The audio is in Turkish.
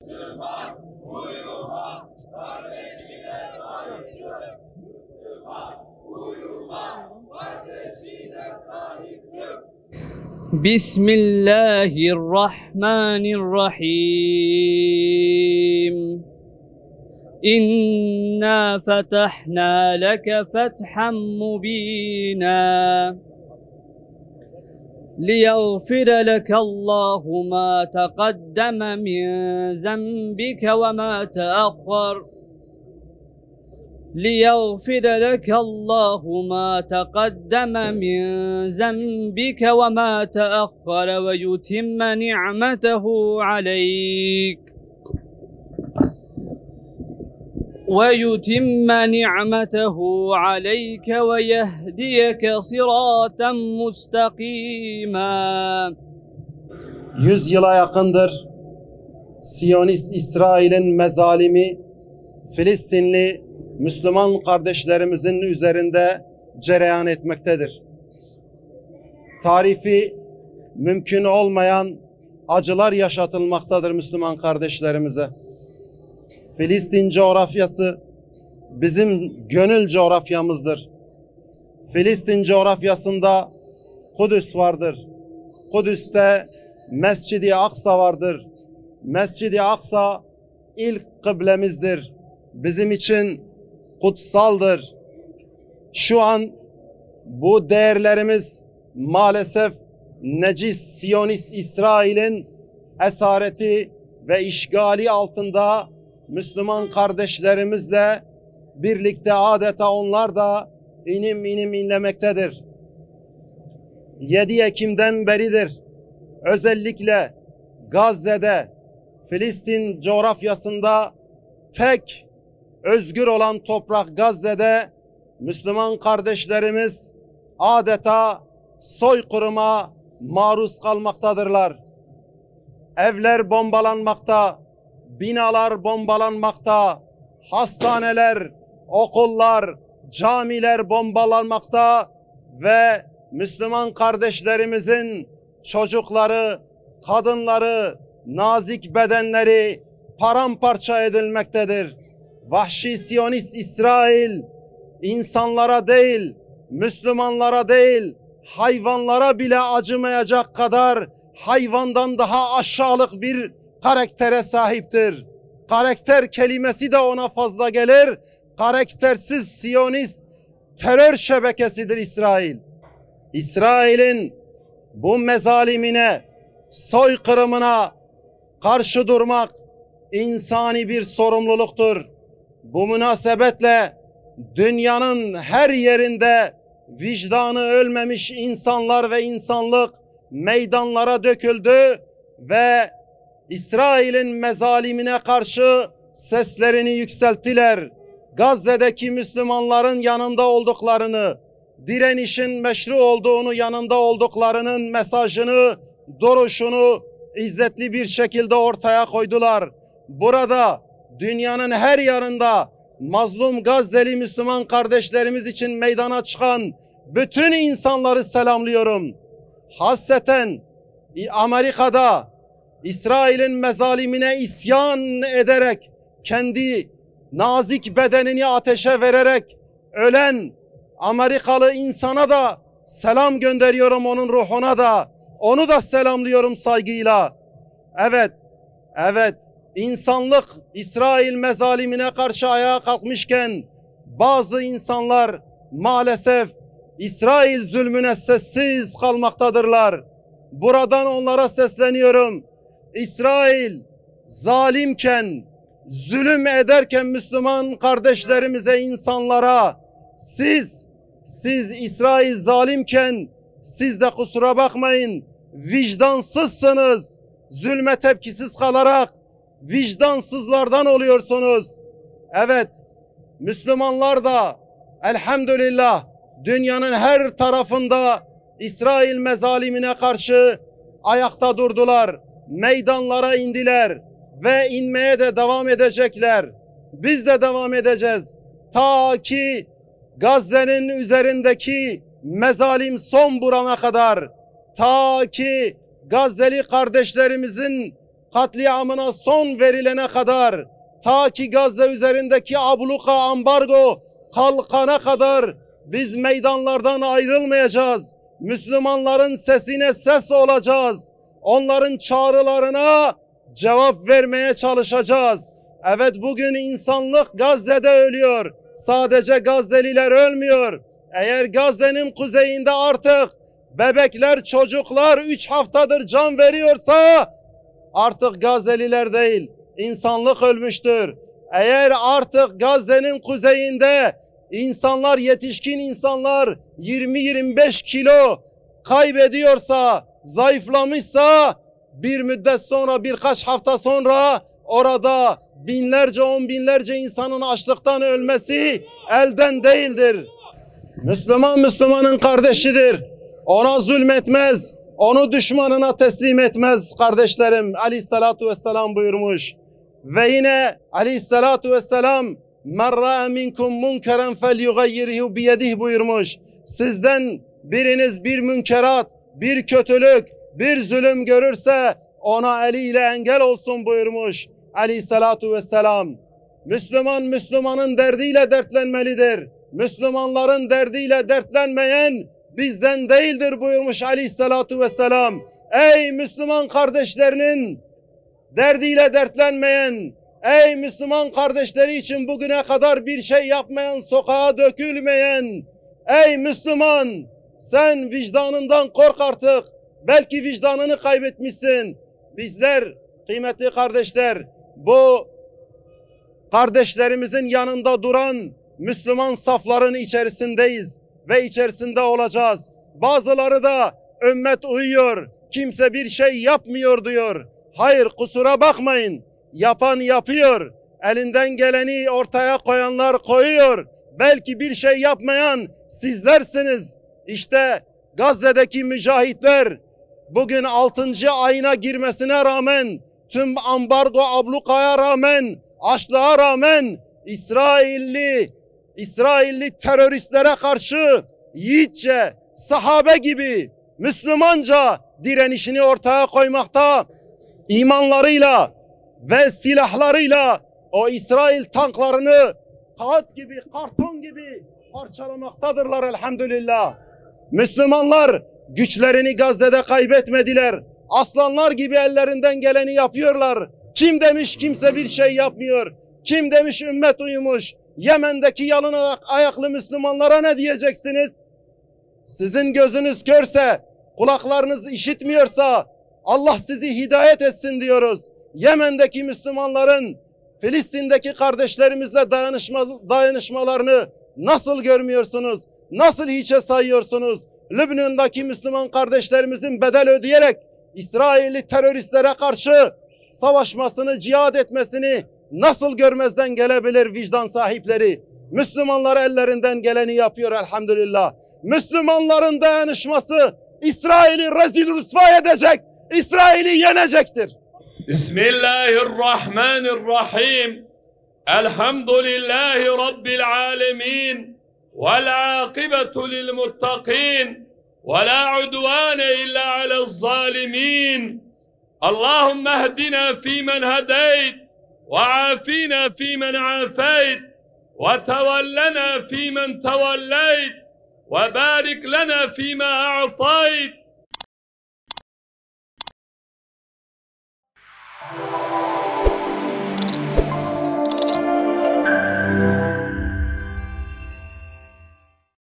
Müslüman, uyuma, kardeşine sahip çık. Müslüman, uyuma, kardeşine sahip çık. Bismillahirrahmanirrahim. İnna fetahna leke fethan mubina. ليغفر لك الله ما تقدم من ذنبك وما تأخر ليغفر لك الله ما تقدم من ذنبك وما تأخر ويتم نعمته عليك ويهديك صراطا مستقيما. 100 yıla yakındır Siyonist İsrail'in mezalimi Filistinli Müslüman kardeşlerimizin üzerinde cereyan etmektedir. Tarifi mümkün olmayan acılar yaşatılmaktadır Müslüman kardeşlerimize. Filistin coğrafyası bizim gönül coğrafyamızdır. Filistin coğrafyasında Kudüs vardır. Kudüs'te Mescid-i Aksa vardır. Mescid-i Aksa ilk kıblemizdir. Bizim için kutsaldır. Şu an bu değerlerimiz maalesef necis Siyonist İsrail'in esareti ve işgali altında Müslüman kardeşlerimizle birlikte adeta onlar da inim inim inlemektedir. 7 Ekim'den beridir özellikle Gazze'de, Filistin coğrafyasında tek özgür olan toprak Gazze'de Müslüman kardeşlerimiz adeta soykırıma maruz kalmaktadırlar. Evler bombalanmakta, binalar bombalanmakta, hastaneler, okullar, camiler bombalanmakta ve Müslüman kardeşlerimizin çocukları, kadınları, nazik bedenleri paramparça edilmektedir. Vahşi Siyonist İsrail insanlara değil, Müslümanlara değil, hayvanlara bile acımayacak kadar hayvandan daha aşağılık bir karaktere sahiptir. Karakter kelimesi de ona fazla gelir. Karaktersiz Siyonist terör şebekesidir İsrail. İsrail'in bu mezalimine, soykırımına karşı durmak insani bir sorumluluktur. Bu münasebetle dünyanın her yerinde vicdanı ölmemiş insanlar ve insanlık meydanlara döküldü ve İsrail'in mezalimine karşı seslerini yükselttiler. Gazze'deki Müslümanların yanında olduklarını, direnişin meşru olduğunu, yanında olduklarının mesajını, duruşunu izzetli bir şekilde ortaya koydular. Burada dünyanın her yanında mazlum Gazze'li Müslüman kardeşlerimiz için meydana çıkan bütün insanları selamlıyorum. Hasreten Amerika'da İsrail'in mezalimine isyan ederek, kendi nazik bedenini ateşe vererek ölen Amerikalı insana da selam gönderiyorum, onun ruhuna da. Onu da selamlıyorum saygıyla. Evet, insanlık İsrail mezalimine karşı ayağa kalkmışken bazı insanlar maalesef İsrail zulmüne sessiz kalmaktadırlar. Buradan onlara sesleniyorum. İsrail zalimken, zulüm ederken Müslüman kardeşlerimize, insanlara, siz İsrail zalimken siz de kusura bakmayın, vicdansızsınız. Zulme tepkisiz kalarak vicdansızlardan oluyorsunuz. Evet, Müslümanlar da elhamdülillah dünyanın her tarafında İsrail mezalimine karşı ayakta durdular. Meydanlara indiler ve inmeye de devam edecekler. Biz de devam edeceğiz. Ta ki Gazze'nin üzerindeki mezalim son burana kadar, ta ki Gazze'li kardeşlerimizin katliamına son verilene kadar, ta ki Gazze üzerindeki abluka, ambargo kalkana kadar biz meydanlardan ayrılmayacağız. Müslümanların sesine ses olacağız. Onların çağrılarına cevap vermeye çalışacağız. Evet, bugün insanlık Gazze'de ölüyor. Sadece Gazze'liler ölmüyor. Eğer Gazze'nin kuzeyinde artık bebekler, çocuklar 3 haftadır can veriyorsa artık Gazze'liler değil, insanlık ölmüştür. Eğer artık Gazze'nin kuzeyinde insanlar, yetişkin insanlar 20-25 kilo kaybediyorsa, zayıflamışsa, bir müddet sonra, birkaç hafta sonra orada binlerce, on binlerce insanın açlıktan ölmesi elden değildir. Müslüman Müslümanın kardeşidir. Ona zulmetmez, onu düşmanına teslim etmez kardeşlerim. Aleyhissalatu vesselam buyurmuş. Ve yine Aleyhissalatu vesselam "Men ra'a minkum munkeren felyughayyirhu biyedihi" buyurmuş. Sizden biriniz bir münkerat, bir kötülük, bir zulüm görürse ona eliyle engel olsun buyurmuş Aleyhissalatu vesselam. Müslüman Müslümanın derdiyle dertlenmelidir. Müslümanların derdiyle dertlenmeyen bizden değildir buyurmuş Aleyhissalatu vesselam. Ey Müslüman kardeşlerinin derdiyle dertlenmeyen, ey Müslüman kardeşleri için bugüne kadar bir şey yapmayan, sokağa dökülmeyen, ey Müslüman, sen vicdanından kork artık. Belki vicdanını kaybetmişsin. Bizler, kıymetli kardeşler, bu kardeşlerimizin yanında duran Müslüman safların içerisindeyiz ve içerisinde olacağız. Bazıları da ümmet uyuyor, kimse bir şey yapmıyor diyor. Hayır, kusura bakmayın. Yapan yapıyor. Elinden geleni ortaya koyanlar koyuyor. Belki bir şey yapmayan sizlersiniz. İşte Gazze'deki mücahitler bugün 6. ayına girmesine rağmen, tüm ambargo, ablukaya rağmen, açlığa rağmen İsrailli teröristlere karşı yiğitçe, sahabe gibi Müslümanca direnişini ortaya koymakta, imanlarıyla ve silahlarıyla o İsrail tanklarını kağıt gibi, karton gibi parçalamaktadırlar elhamdülillah. Müslümanlar güçlerini Gazze'de kaybetmediler. Aslanlar gibi ellerinden geleni yapıyorlar. Kim demiş kimse bir şey yapmıyor? Kim demiş ümmet uyumuş? Yemen'deki yalın ayaklı Müslümanlara ne diyeceksiniz? Sizin gözünüz körse, kulaklarınız işitmiyorsa Allah sizi hidayet etsin diyoruz. Yemen'deki Müslümanların Filistin'deki kardeşlerimizle dayanışmalarını nasıl görmüyorsunuz? Nasıl hiçe sayıyorsunuz? Lübnan'daki Müslüman kardeşlerimizin bedel ödeyerek İsrailli teröristlere karşı savaşmasını, cihad etmesini nasıl görmezden gelebilir vicdan sahipleri? Müslümanlar ellerinden geleni yapıyor elhamdülillah. Müslümanların dayanışması İsrail'i rezil rüsva edecek, İsrail'i yenecektir. Bismillahirrahmanirrahim. Elhamdülillahi Rabbil alemin. Vel akibetu lil muttaqin. Ve la udvane illa alel zalimin. Allahümme ehdina fîmen hedeyt. Ve afina fîmen afeyt. Ve tevellena fîmen tevelleyt. Ve barik lana fîme a'tayt.